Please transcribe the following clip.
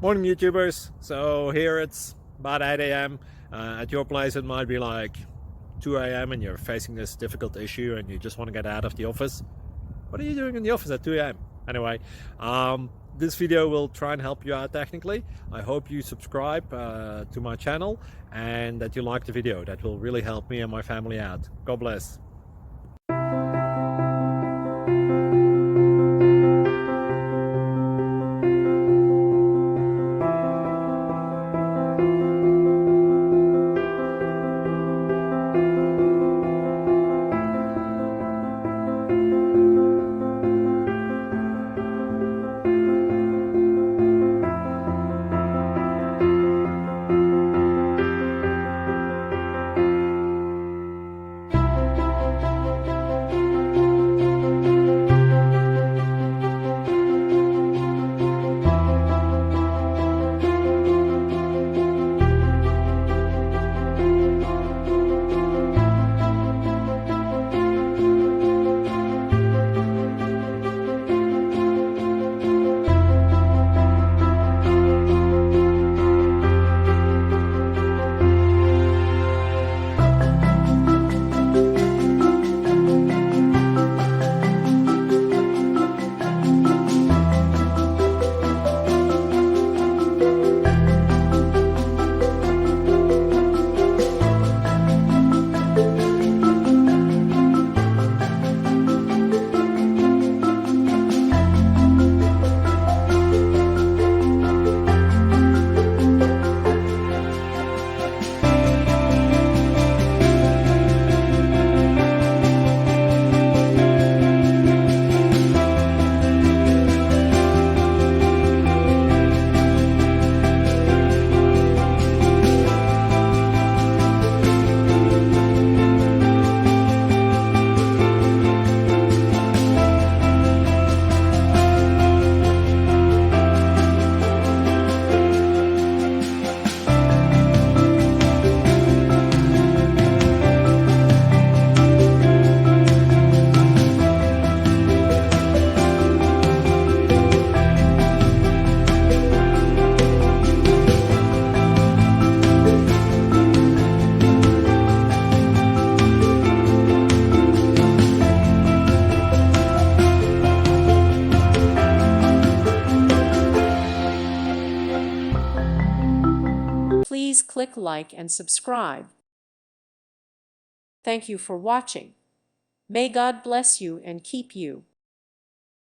Morning YouTubers. So here it's about 8 a.m. At your place it might be like 2 a.m. and you're facing this difficult issue and you just want to get out of the office. What are you doing in the office at 2 a.m.? Anyway, this video will try and help you out technically. I hope you subscribe to my channel and that you like the video. That will really help me and my family out. God bless. Please click like and subscribe. Thank you for watching. May God bless you and keep you.